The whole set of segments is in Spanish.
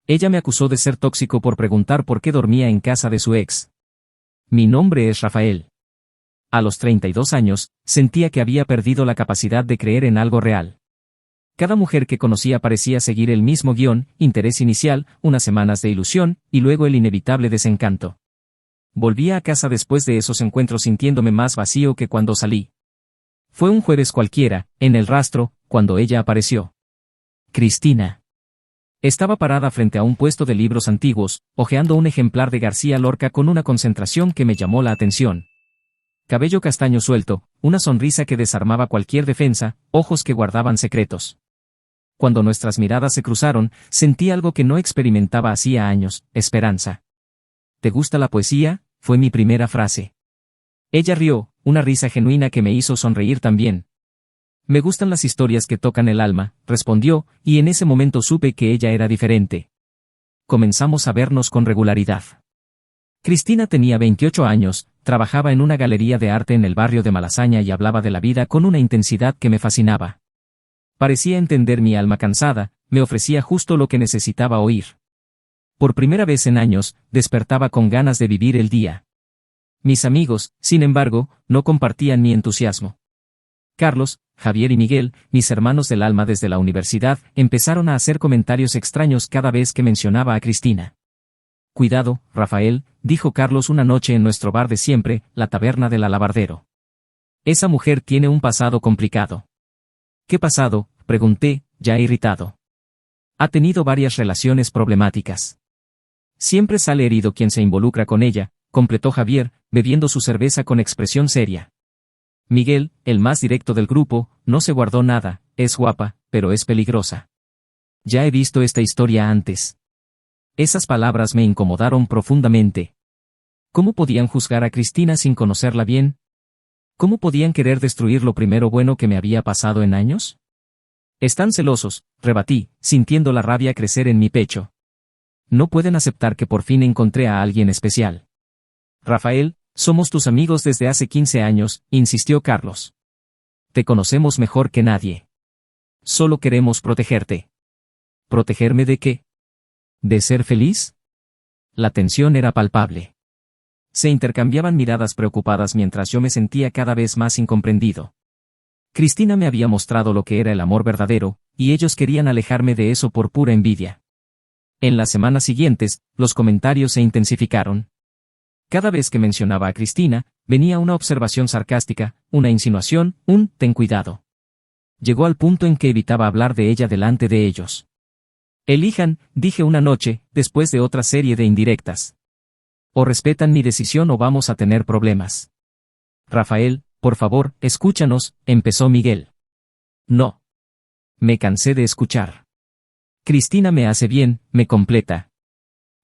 Ella me acusó de ser tóxico por preguntar por qué dormía en casa de su ex. Mi nombre es Rafael. A los 32 años, sentía que había perdido la capacidad de creer en algo real. Cada mujer que conocía parecía seguir el mismo guión: interés inicial, unas semanas de ilusión, y luego el inevitable desencanto. Volvía a casa después de esos encuentros sintiéndome más vacío que cuando salí. Fue un jueves cualquiera, en el rastro, cuando ella apareció. Cristina. Estaba parada frente a un puesto de libros antiguos, hojeando un ejemplar de García Lorca con una concentración que me llamó la atención. Cabello castaño suelto, una sonrisa que desarmaba cualquier defensa, ojos que guardaban secretos. Cuando nuestras miradas se cruzaron, sentí algo que no experimentaba hacía años: esperanza. ¿Te gusta la poesía?, fue mi primera frase. Ella rió, una risa genuina que me hizo sonreír también. Me gustan las historias que tocan el alma, respondió, y en ese momento supe que ella era diferente. Comenzamos a vernos con regularidad. Cristina tenía 28 años, trabajaba en una galería de arte en el barrio de Malasaña y hablaba de la vida con una intensidad que me fascinaba. Parecía entender mi alma cansada, me ofrecía justo lo que necesitaba oír. Por primera vez en años, despertaba con ganas de vivir el día. Mis amigos, sin embargo, no compartían mi entusiasmo. Carlos, Javier y Miguel, mis hermanos del alma desde la universidad, empezaron a hacer comentarios extraños cada vez que mencionaba a Cristina. Cuidado, Rafael, dijo Carlos una noche en nuestro bar de siempre, la taberna del Alabardero. Esa mujer tiene un pasado complicado. ¿Qué pasado?, pregunté, ya irritado. Ha tenido varias relaciones problemáticas. Siempre sale herido quien se involucra con ella, completó Javier, bebiendo su cerveza con expresión seria. Miguel, el más directo del grupo, no se guardó nada: es guapa, pero es peligrosa. Ya he visto esta historia antes. Esas palabras me incomodaron profundamente. ¿Cómo podían juzgar a Cristina sin conocerla bien? ¿Cómo podían querer destruir lo primero bueno que me había pasado en años? Están celosos, rebatí, sintiendo la rabia crecer en mi pecho. No pueden aceptar que por fin encontré a alguien especial. Rafael, somos tus amigos desde hace 15 años, insistió Carlos. Te conocemos mejor que nadie. Solo queremos protegerte. ¿Protegerme de qué? ¿De ser feliz? La tensión era palpable. Se intercambiaban miradas preocupadas mientras yo me sentía cada vez más incomprendido. Cristina me había mostrado lo que era el amor verdadero, y ellos querían alejarme de eso por pura envidia. En las semanas siguientes, los comentarios se intensificaron. Cada vez que mencionaba a Cristina, venía una observación sarcástica, una insinuación, un «ten cuidado». Llegó al punto en que evitaba hablar de ella delante de ellos. Elijan, dije una noche, después de otra serie de indirectas. O respetan mi decisión o vamos a tener problemas. Rafael, por favor, escúchanos, empezó Miguel. No. Me cansé de escuchar. Cristina me hace bien, me completa.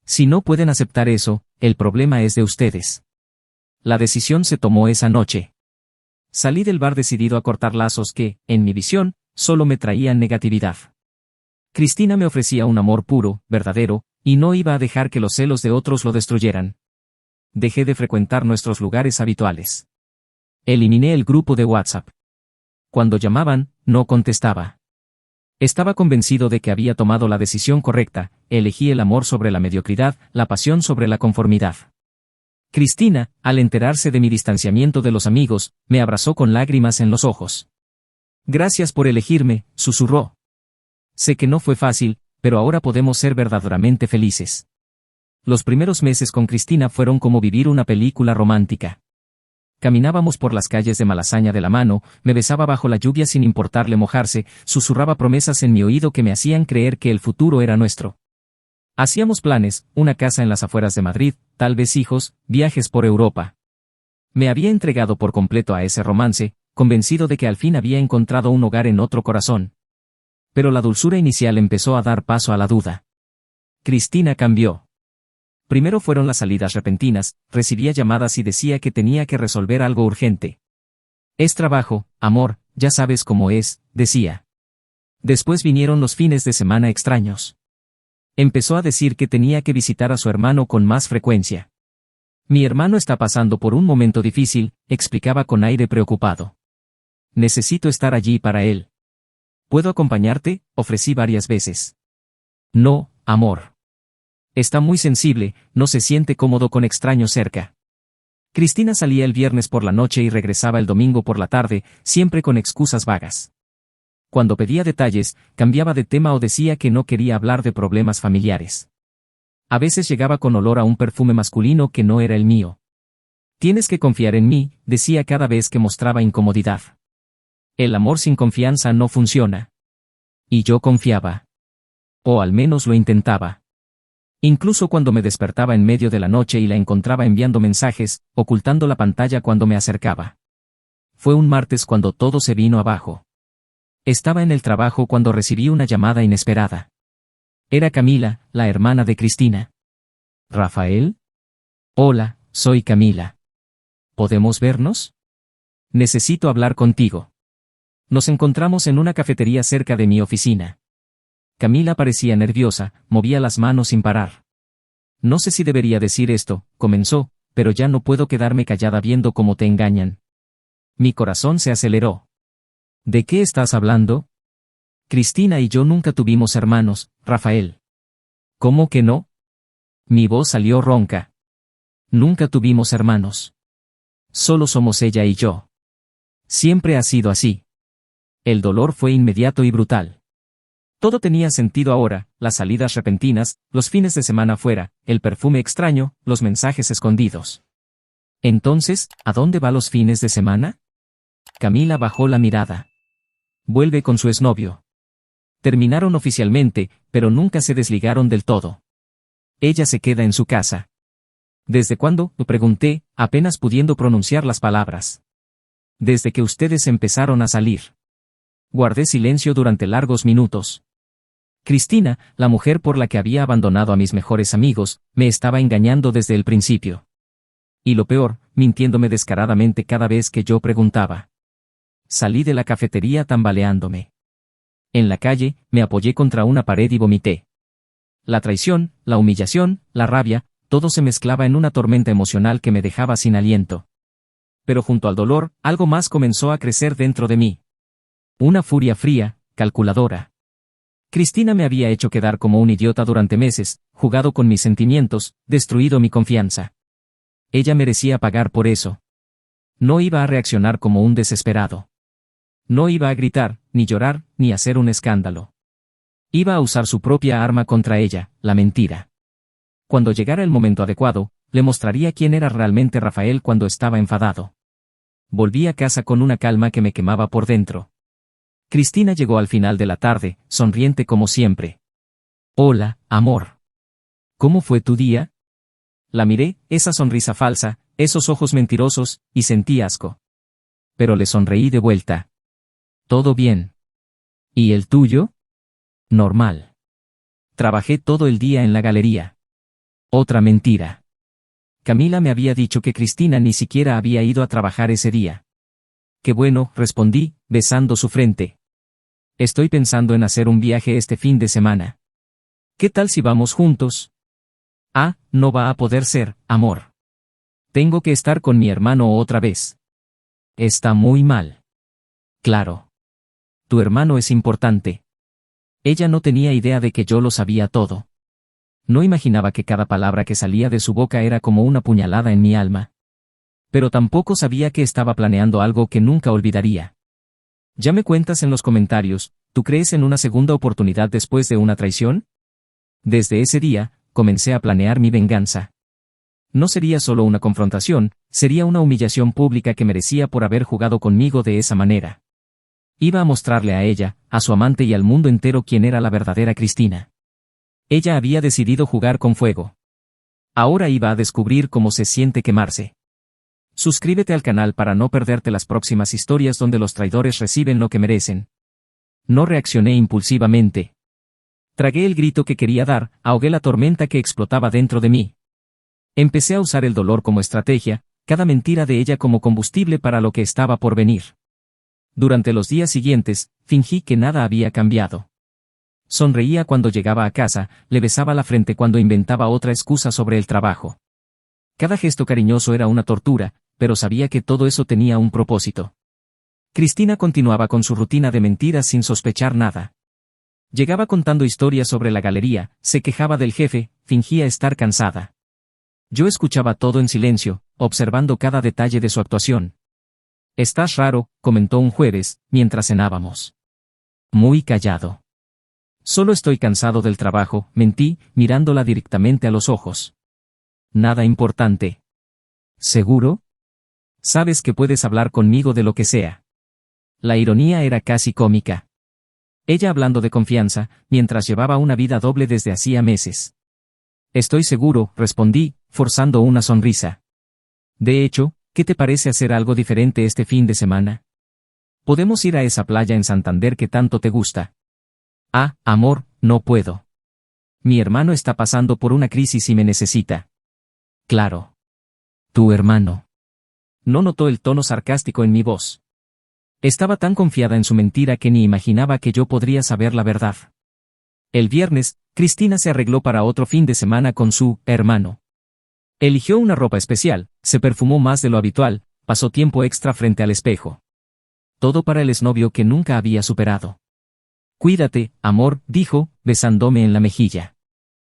Si no pueden aceptar eso, el problema es de ustedes. La decisión se tomó esa noche. Salí del bar decidido a cortar lazos que, en mi visión, solo me traían negatividad. Cristina me ofrecía un amor puro, verdadero, y no iba a dejar que los celos de otros lo destruyeran. Dejé de frecuentar nuestros lugares habituales. Eliminé el grupo de WhatsApp. Cuando llamaban, no contestaba. Estaba convencido de que había tomado la decisión correcta: elegí el amor sobre la mediocridad, la pasión sobre la conformidad. Cristina, al enterarse de mi distanciamiento de los amigos, me abrazó con lágrimas en los ojos. Gracias por elegirme, susurró. Sé que no fue fácil, pero ahora podemos ser verdaderamente felices. Los primeros meses con Cristina fueron como vivir una película romántica. Caminábamos por las calles de Malasaña de la mano, me besaba bajo la lluvia sin importarle mojarse, susurraba promesas en mi oído que me hacían creer que el futuro era nuestro. Hacíamos planes: una casa en las afueras de Madrid, tal vez hijos, viajes por Europa. Me había entregado por completo a ese romance, convencido de que al fin había encontrado un hogar en otro corazón. Pero la dulzura inicial empezó a dar paso a la duda. Cristina cambió. Primero fueron las salidas repentinas, recibía llamadas y decía que tenía que resolver algo urgente. Es trabajo, amor, ya sabes cómo es, decía. Después vinieron los fines de semana extraños. Empezó a decir que tenía que visitar a su hermano con más frecuencia. Mi hermano está pasando por un momento difícil, explicaba con aire preocupado. Necesito estar allí para él. ¿Puedo acompañarte?, ofrecí varias veces. No, amor. Está muy sensible, no se siente cómodo con extraños cerca. Cristina salía el viernes por la noche y regresaba el domingo por la tarde, siempre con excusas vagas. Cuando pedía detalles, cambiaba de tema o decía que no quería hablar de problemas familiares. A veces llegaba con olor a un perfume masculino que no era el mío. Tienes que confiar en mí, decía cada vez que mostraba incomodidad. El amor sin confianza no funciona. Y yo confiaba. O al menos lo intentaba. Incluso cuando me despertaba en medio de la noche y la encontraba enviando mensajes, ocultando la pantalla cuando me acercaba. Fue un martes cuando todo se vino abajo. Estaba en el trabajo cuando recibí una llamada inesperada. Era Camila, la hermana de Cristina. ¿Rafael? Hola, soy Camila. ¿Podemos vernos? Necesito hablar contigo. Nos encontramos en una cafetería cerca de mi oficina. Camila parecía nerviosa, movía las manos sin parar. No sé si debería decir esto, comenzó, pero ya no puedo quedarme callada viendo cómo te engañan. Mi corazón se aceleró. ¿De qué estás hablando? Cristina y yo nunca tuvimos hermanos, Rafael. ¿Cómo que no? Mi voz salió ronca. Nunca tuvimos hermanos. Solo somos ella y yo. Siempre ha sido así. El dolor fue inmediato y brutal. Todo tenía sentido ahora, las salidas repentinas, los fines de semana fuera, el perfume extraño, los mensajes escondidos. Entonces, ¿a dónde va los fines de semana? Camila bajó la mirada. Vuelve con su exnovio. Terminaron oficialmente, pero nunca se desligaron del todo. Ella se queda en su casa. ¿Desde cuándo?, pregunté, apenas pudiendo pronunciar las palabras. Desde que ustedes empezaron a salir. Guardé silencio durante largos minutos. Cristina, la mujer por la que había abandonado a mis mejores amigos, me estaba engañando desde el principio. Y lo peor, mintiéndome descaradamente cada vez que yo preguntaba. Salí de la cafetería tambaleándome. En la calle, me apoyé contra una pared y vomité. La traición, la humillación, la rabia, todo se mezclaba en una tormenta emocional que me dejaba sin aliento. Pero junto al dolor, algo más comenzó a crecer dentro de mí. Una furia fría, calculadora. Cristina me había hecho quedar como un idiota durante meses, jugado con mis sentimientos, destruido mi confianza. Ella merecía pagar por eso. No iba a reaccionar como un desesperado. No iba a gritar, ni llorar, ni hacer un escándalo. Iba a usar su propia arma contra ella, la mentira. Cuando llegara el momento adecuado, le mostraría quién era realmente Rafael cuando estaba enfadado. Volví a casa con una calma que me quemaba por dentro. Cristina llegó al final de la tarde, sonriente como siempre. Hola, amor. ¿Cómo fue tu día? La miré, esa sonrisa falsa, esos ojos mentirosos, y sentí asco. Pero le sonreí de vuelta. Todo bien. ¿Y el tuyo? Normal. Trabajé todo el día en la galería. Otra mentira. Camila me había dicho que Cristina ni siquiera había ido a trabajar ese día. Qué bueno, respondí, besando su frente. Estoy pensando en hacer un viaje este fin de semana. ¿Qué tal si vamos juntos? Ah, no va a poder ser, amor. Tengo que estar con mi hermano otra vez. Está muy mal. Claro. Tu hermano es importante. Ella no tenía idea de que yo lo sabía todo. No imaginaba que cada palabra que salía de su boca era como una puñalada en mi alma. Pero tampoco sabía que estaba planeando algo que nunca olvidaría. Ya me cuentas en los comentarios, ¿tú crees en una segunda oportunidad después de una traición? Desde ese día, comencé a planear mi venganza. No sería solo una confrontación, sería una humillación pública que merecía por haber jugado conmigo de esa manera. Iba a mostrarle a ella, a su amante y al mundo entero quién era la verdadera Cristina. Ella había decidido jugar con fuego. Ahora iba a descubrir cómo se siente quemarse. Suscríbete al canal para no perderte las próximas historias donde los traidores reciben lo que merecen. No reaccioné impulsivamente. Tragué el grito que quería dar, ahogué la tormenta que explotaba dentro de mí. Empecé a usar el dolor como estrategia, cada mentira de ella como combustible para lo que estaba por venir. Durante los días siguientes, fingí que nada había cambiado. Sonreía cuando llegaba a casa, le besaba la frente cuando inventaba otra excusa sobre el trabajo. Cada gesto cariñoso era una tortura, pero sabía que todo eso tenía un propósito. Cristina continuaba con su rutina de mentiras sin sospechar nada. Llegaba contando historias sobre la galería, se quejaba del jefe, fingía estar cansada. Yo escuchaba todo en silencio, observando cada detalle de su actuación. «Estás raro», comentó un jueves, mientras cenábamos. Muy callado. «Solo estoy cansado del trabajo», mentí, mirándola directamente a los ojos. «Nada importante». «¿Seguro? Sabes que puedes hablar conmigo de lo que sea». La ironía era casi cómica. Ella hablando de confianza, mientras llevaba una vida doble desde hacía meses. «Estoy seguro», respondí, forzando una sonrisa. «De hecho, ¿qué te parece hacer algo diferente este fin de semana? Podemos ir a esa playa en Santander que tanto te gusta». «Ah, amor, no puedo. Mi hermano está pasando por una crisis y me necesita». «Claro. Tu hermano». No notó el tono sarcástico en mi voz. Estaba tan confiada en su mentira que ni imaginaba que yo podría saber la verdad. El viernes, Cristina se arregló para otro fin de semana con su hermano. Eligió una ropa especial, se perfumó más de lo habitual, pasó tiempo extra frente al espejo. Todo para el exnovio que nunca había superado. «Cuídate, amor», dijo, besándome en la mejilla.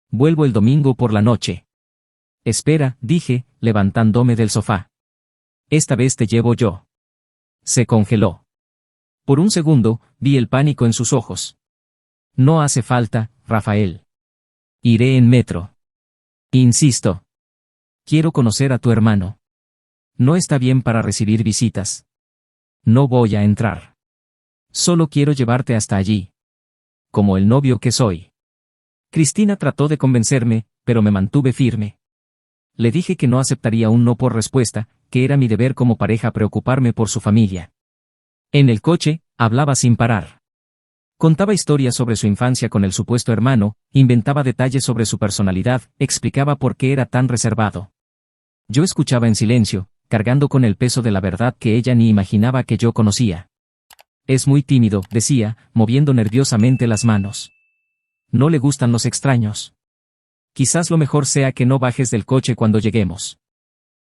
«Vuelvo el domingo por la noche». «Espera», dije, levantándome del sofá. «Esta vez te llevo yo». Se congeló. Por un segundo, vi el pánico en sus ojos. «No hace falta, Rafael. Iré en metro». «Insisto. Quiero conocer a tu hermano. No está bien para recibir visitas». «No voy a entrar. Solo quiero llevarte hasta allí. Como el novio que soy». Cristina trató de convencerme, pero me mantuve firme. Le dije que no aceptaría un no por respuesta, que era mi deber como pareja preocuparme por su familia. En el coche, hablaba sin parar. Contaba historias sobre su infancia con el supuesto hermano, inventaba detalles sobre su personalidad, explicaba por qué era tan reservado. Yo escuchaba en silencio, cargando con el peso de la verdad que ella ni imaginaba que yo conocía. «Es muy tímido», decía, moviendo nerviosamente las manos. «No le gustan los extraños. Quizás lo mejor sea que no bajes del coche cuando lleguemos».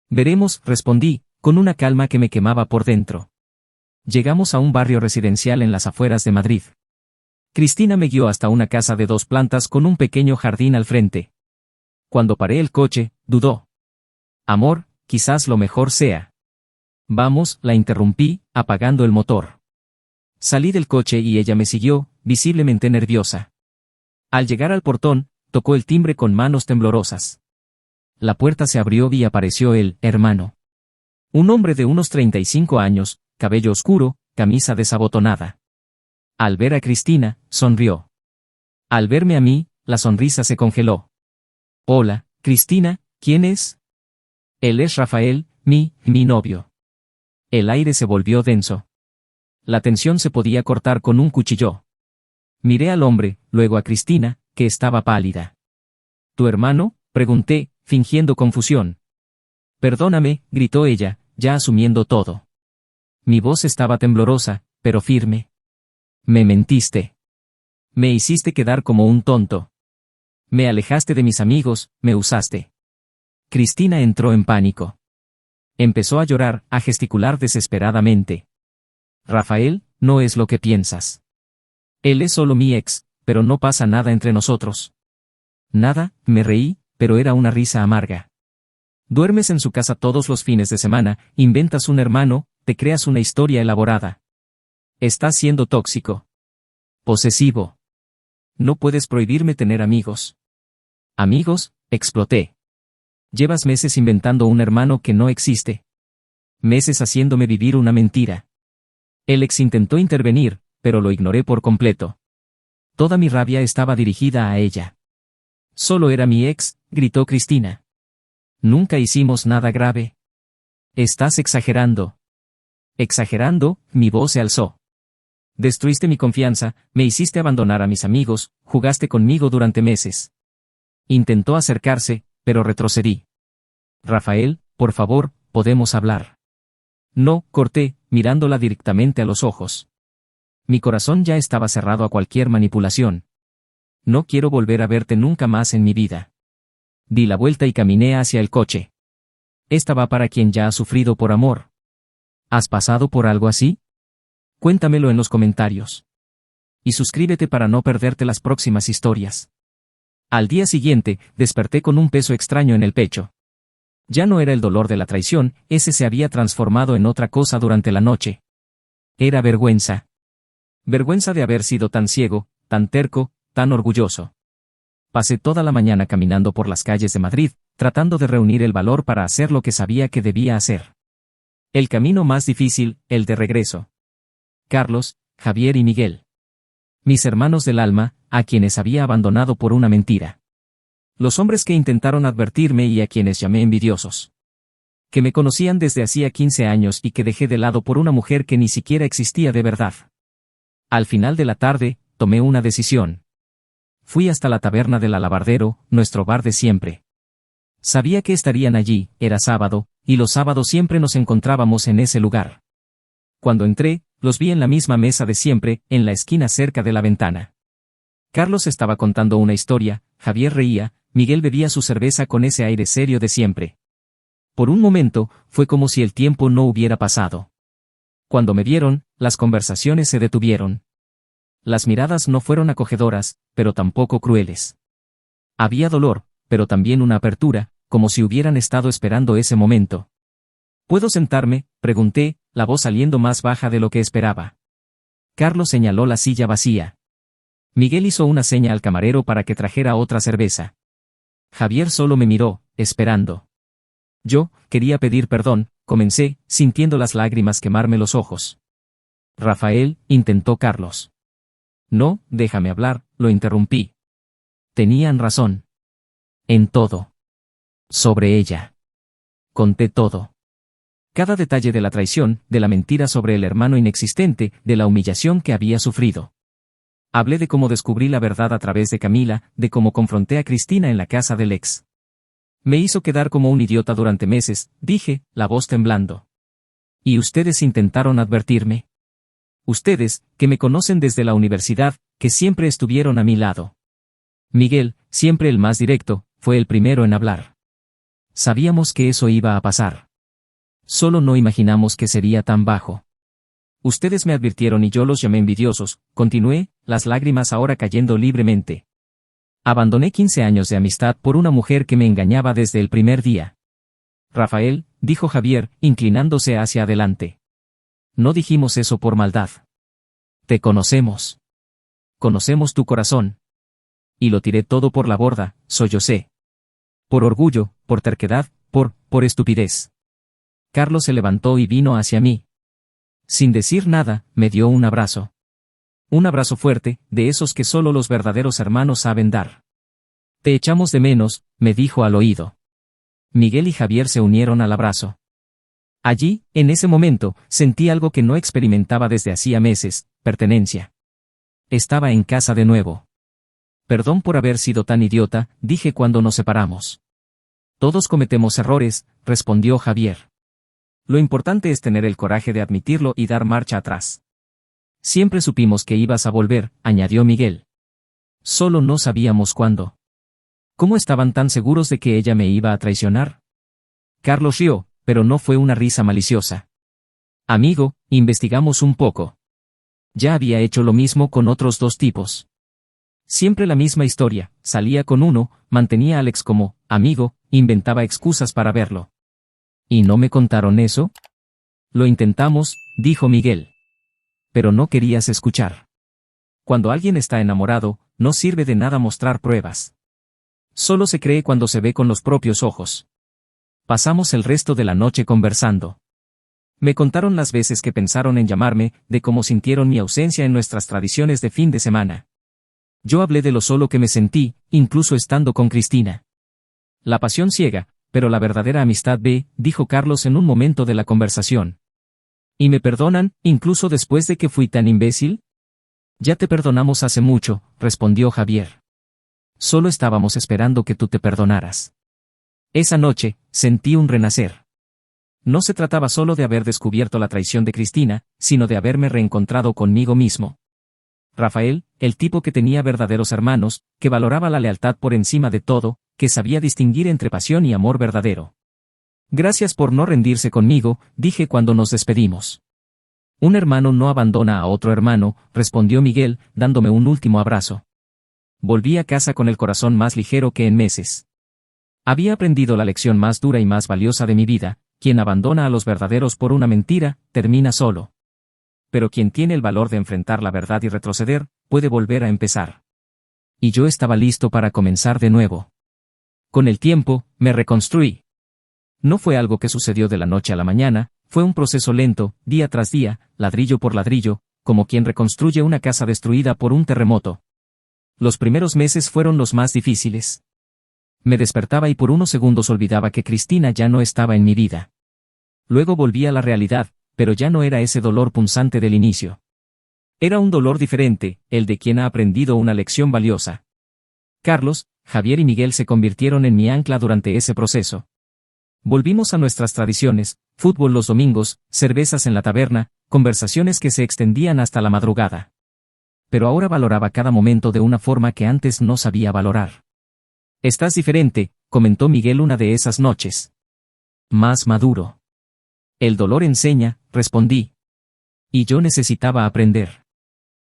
«Veremos», respondí, con una calma que me quemaba por dentro. Llegamos a un barrio residencial en las afueras de Madrid. Cristina me guió hasta una casa de 2 plantas con un pequeño jardín al frente. Cuando paré el coche, dudó. «Amor, quizás lo mejor sea». «Vamos», la interrumpí, apagando el motor. Salí del coche y ella me siguió, visiblemente nerviosa. Al llegar al portón, tocó el timbre con manos temblorosas. La puerta se abrió y apareció el hermano. Un hombre de unos 35 años, cabello oscuro, camisa desabotonada. Al ver a Cristina, sonrió. Al verme a mí, la sonrisa se congeló. «Hola, Cristina, ¿quién es?» «Él es Rafael, mi novio». El aire se volvió denso. La tensión se podía cortar con un cuchillo. Miré al hombre, luego a Cristina, que estaba pálida. «¿Tu hermano?», pregunté, fingiendo confusión. «Perdóname», gritó ella, ya asumiendo todo. Mi voz estaba temblorosa, pero firme. «Me mentiste. Me hiciste quedar como un tonto. Me alejaste de mis amigos, me usaste». Cristina entró en pánico. Empezó a llorar, a gesticular desesperadamente. «Rafael, no es lo que piensas. Él es solo mi ex, pero no pasa nada entre nosotros». «Nada», me reí, pero era una risa amarga. «Duermes en su casa todos los fines de semana, inventas un hermano, te creas una historia elaborada. Estás siendo tóxico. Posesivo. No puedes prohibirme tener amigos». «¿Amigos?», exploté. «Llevas meses inventando un hermano que no existe. Meses haciéndome vivir una mentira». El ex intentó intervenir, pero lo ignoré por completo. Toda mi rabia estaba dirigida a ella. «Solo era mi ex», gritó Cristina. «Nunca hicimos nada grave». «Estás exagerando». «Exagerando», mi voz se alzó. «Destruiste mi confianza, me hiciste abandonar a mis amigos, jugaste conmigo durante meses». Intentó acercarse, pero retrocedí. «Rafael, por favor, podemos hablar». «No», corté, mirándola directamente a los ojos. Mi corazón ya estaba cerrado a cualquier manipulación. «No quiero volver a verte nunca más en mi vida». Di la vuelta y caminé hacia el coche. Esta va para quien ya ha sufrido por amor. ¿Has pasado por algo así? Cuéntamelo en los comentarios. Y suscríbete para no perderte las próximas historias. Al día siguiente, desperté con un peso extraño en el pecho. Ya no era el dolor de la traición, ese se había transformado en otra cosa durante la noche. Era vergüenza. Vergüenza de haber sido tan ciego, tan terco, tan orgulloso. Pasé toda la mañana caminando por las calles de Madrid, tratando de reunir el valor para hacer lo que sabía que debía hacer. El camino más difícil, el de regreso. Carlos, Javier y Miguel. Mis hermanos del alma, a quienes había abandonado por una mentira. Los hombres que intentaron advertirme y a quienes llamé envidiosos. Que me conocían desde hacía 15 años y que dejé de lado por una mujer que ni siquiera existía de verdad. Al final de la tarde, tomé una decisión. Fui hasta la taberna del Alabardero, nuestro bar de siempre. Sabía que estarían allí, era sábado, y los sábados siempre nos encontrábamos en ese lugar. Cuando entré, los vi en la misma mesa de siempre, en la esquina cerca de la ventana. Carlos estaba contando una historia, Javier reía, Miguel bebía su cerveza con ese aire serio de siempre. Por un momento, fue como si el tiempo no hubiera pasado. Cuando me vieron, las conversaciones se detuvieron. Las miradas no fueron acogedoras, pero tampoco crueles. Había dolor, pero también una apertura, como si hubieran estado esperando ese momento. ¿Puedo sentarme?, pregunté, la voz saliendo más baja de lo que esperaba. Carlos señaló la silla vacía. Miguel hizo una seña al camarero para que trajera otra cerveza. Javier solo me miró, esperando. Yo, quería pedir perdón, comencé, sintiendo las lágrimas quemarme los ojos. Rafael, intentó Carlos. No, déjame hablar, lo interrumpí. Tenían razón. En todo. Sobre ella. Conté todo. Cada detalle de la traición, de la mentira sobre el hermano inexistente, de la humillación que había sufrido. Hablé de cómo descubrí la verdad a través de Camila, de cómo confronté a Cristina en la casa del ex. Me hizo quedar como un idiota durante meses, dije, la voz temblando. ¿Y ustedes intentaron advertirme? Ustedes, que me conocen desde la universidad, que siempre estuvieron a mi lado. Miguel, siempre el más directo, fue el primero en hablar. Sabíamos que eso iba a pasar. Solo no imaginamos que sería tan bajo. Ustedes me advirtieron y yo los llamé envidiosos, continué, las lágrimas ahora cayendo libremente. Abandoné 15 años de amistad por una mujer que me engañaba desde el primer día. Rafael, dijo Javier, inclinándose hacia adelante. No dijimos eso por maldad. Te conocemos. Conocemos tu corazón. Y lo tiré todo por la borda, sollocé. Por orgullo, por terquedad, por estupidez. Carlos se levantó y vino hacia mí. Sin decir nada, me dio un abrazo. Un abrazo fuerte, de esos que solo los verdaderos hermanos saben dar. Te echamos de menos, me dijo al oído. Miguel y Javier se unieron al abrazo. Allí, en ese momento, sentí algo que no experimentaba desde hacía meses, pertenencia. Estaba en casa de nuevo. Perdón por haber sido tan idiota, dije cuando nos separamos. Todos cometemos errores, respondió Javier. Lo importante es tener el coraje de admitirlo y dar marcha atrás. Siempre supimos que ibas a volver, añadió Miguel. Solo no sabíamos cuándo. ¿Cómo estaban tan seguros de que ella me iba a traicionar? Carlos rió, pero no fue una risa maliciosa. Amigo, investigamos un poco. Ya había hecho lo mismo con otros dos tipos. Siempre la misma historia, salía con uno, mantenía a Alex como amigo, inventaba excusas para verlo. ¿Y no me contaron eso? Lo intentamos, dijo Miguel. Pero no querías escuchar. Cuando alguien está enamorado, no sirve de nada mostrar pruebas. Solo se cree cuando se ve con los propios ojos. Pasamos el resto de la noche conversando. Me contaron las veces que pensaron en llamarme, de cómo sintieron mi ausencia en nuestras tradiciones de fin de semana. Yo hablé de lo solo que me sentí, incluso estando con Cristina. La pasión ciega, pero la verdadera amistad dijo Carlos en un momento de la conversación. ¿Y me perdonan, incluso después de que fui tan imbécil? Ya te perdonamos hace mucho, respondió Javier. Solo estábamos esperando que tú te perdonaras. Esa noche, sentí un renacer. No se trataba solo de haber descubierto la traición de Cristina, sino de haberme reencontrado conmigo mismo. Rafael, el tipo que tenía verdaderos hermanos, que valoraba la lealtad por encima de todo, que sabía distinguir entre pasión y amor verdadero. Gracias por no rendirse conmigo, dije cuando nos despedimos. Un hermano no abandona a otro hermano, respondió Miguel, dándome un último abrazo. Volví a casa con el corazón más ligero que en meses. Había aprendido la lección más dura y más valiosa de mi vida: quien abandona a los verdaderos por una mentira, termina solo. Pero quien tiene el valor de enfrentar la verdad y retroceder, puede volver a empezar. Y yo estaba listo para comenzar de nuevo. Con el tiempo, me reconstruí. No fue algo que sucedió de la noche a la mañana, fue un proceso lento, día tras día, ladrillo por ladrillo, como quien reconstruye una casa destruida por un terremoto. Los primeros meses fueron los más difíciles. Me despertaba y por unos segundos olvidaba que Cristina ya no estaba en mi vida. Luego volví a la realidad, pero ya no era ese dolor punzante del inicio. Era un dolor diferente, el de quien ha aprendido una lección valiosa. Carlos, Javier y Miguel se convirtieron en mi ancla durante ese proceso. Volvimos a nuestras tradiciones: fútbol los domingos, cervezas en la taberna, conversaciones que se extendían hasta la madrugada. Pero ahora valoraba cada momento de una forma que antes no sabía valorar. «Estás diferente», comentó Miguel una de esas noches. «Más maduro». «El dolor enseña», respondí. Y yo necesitaba aprender.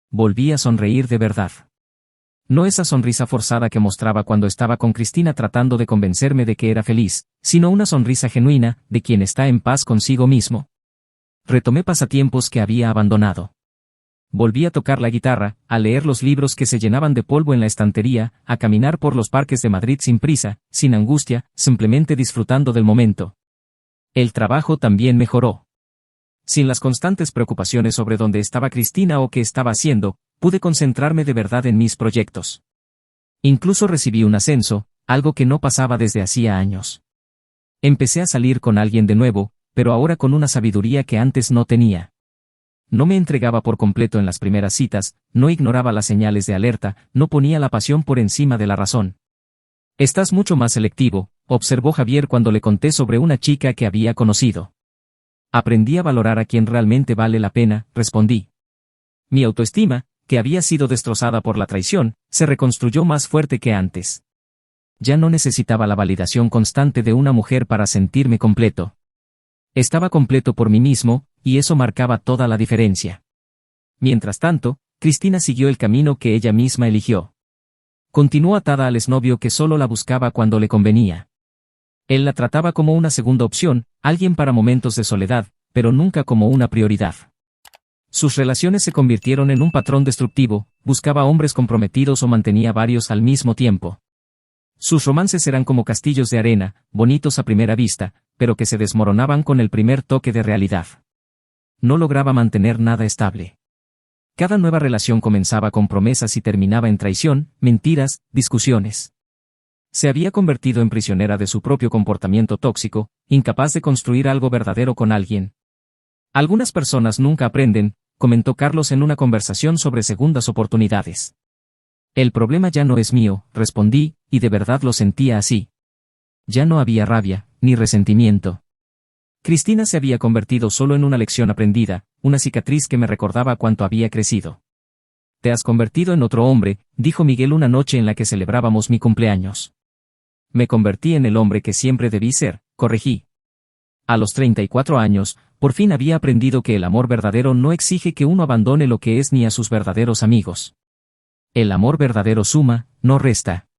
Volví a sonreír de verdad. No esa sonrisa forzada que mostraba cuando estaba con Cristina tratando de convencerme de que era feliz, sino una sonrisa genuina, de quien está en paz consigo mismo. Retomé pasatiempos que había abandonado. Volví a tocar la guitarra, a leer los libros que se llenaban de polvo en la estantería, a caminar por los parques de Madrid sin prisa, sin angustia, simplemente disfrutando del momento. El trabajo también mejoró. Sin las constantes preocupaciones sobre dónde estaba Cristina o qué estaba haciendo, pude concentrarme de verdad en mis proyectos. Incluso recibí un ascenso, algo que no pasaba desde hacía años. Empecé a salir con alguien de nuevo, pero ahora con una sabiduría que antes no tenía. No me entregaba por completo en las primeras citas, no ignoraba las señales de alerta, no ponía la pasión por encima de la razón. «Estás mucho más selectivo», observó Javier cuando le conté sobre una chica que había conocido. «Aprendí a valorar a quien realmente vale la pena», respondí. Mi autoestima, que había sido destrozada por la traición, se reconstruyó más fuerte que antes. Ya no necesitaba la validación constante de una mujer para sentirme completo. Estaba completo por mí mismo, y eso marcaba toda la diferencia. Mientras tanto, Cristina siguió el camino que ella misma eligió. Continuó atada al exnovio que solo la buscaba cuando le convenía. Él la trataba como una segunda opción, alguien para momentos de soledad, pero nunca como una prioridad. Sus relaciones se convirtieron en un patrón destructivo: buscaba hombres comprometidos o mantenía varios al mismo tiempo. Sus romances eran como castillos de arena, bonitos a primera vista, pero que se desmoronaban con el primer toque de realidad. No lograba mantener nada estable. Cada nueva relación comenzaba con promesas y terminaba en traición, mentiras, discusiones. Se había convertido en prisionera de su propio comportamiento tóxico, incapaz de construir algo verdadero con alguien. «Algunas personas nunca aprenden», comentó Carlos en una conversación sobre segundas oportunidades. «El problema ya no es mío», respondí, y de verdad lo sentía así. Ya no había rabia, ni resentimiento. Cristina se había convertido solo en una lección aprendida, una cicatriz que me recordaba cuánto había crecido. «Te has convertido en otro hombre», dijo Miguel una noche en la que celebrábamos mi cumpleaños. «Me convertí en el hombre que siempre debí ser», corregí. A los 34 años, por fin había aprendido que el amor verdadero no exige que uno abandone lo que es ni a sus verdaderos amigos. El amor verdadero suma, no resta.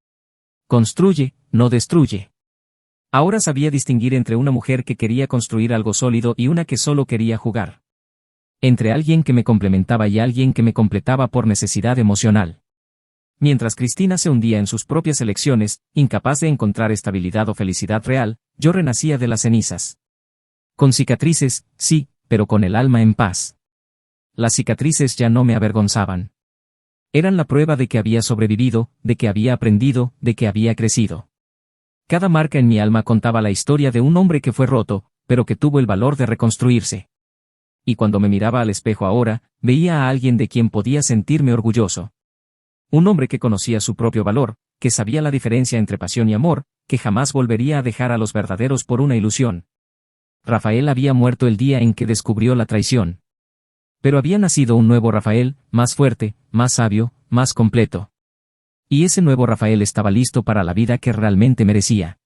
Construye, no destruye. Ahora sabía distinguir entre una mujer que quería construir algo sólido y una que solo quería jugar. Entre alguien que me complementaba y alguien que me completaba por necesidad emocional. Mientras Cristina se hundía en sus propias elecciones, incapaz de encontrar estabilidad o felicidad real, yo renacía de las cenizas. Con cicatrices, sí, pero con el alma en paz. Las cicatrices ya no me avergonzaban. Eran la prueba de que había sobrevivido, de que había aprendido, de que había crecido. Cada marca en mi alma contaba la historia de un hombre que fue roto, pero que tuvo el valor de reconstruirse. Y cuando me miraba al espejo ahora, veía a alguien de quien podía sentirme orgulloso. Un hombre que conocía su propio valor, que sabía la diferencia entre pasión y amor, que jamás volvería a dejar a los verdaderos por una ilusión. Rafael había muerto el día en que descubrió la traición. Pero había nacido un nuevo Rafael, más fuerte, más sabio, más completo. Y ese nuevo Rafael estaba listo para la vida que realmente merecía.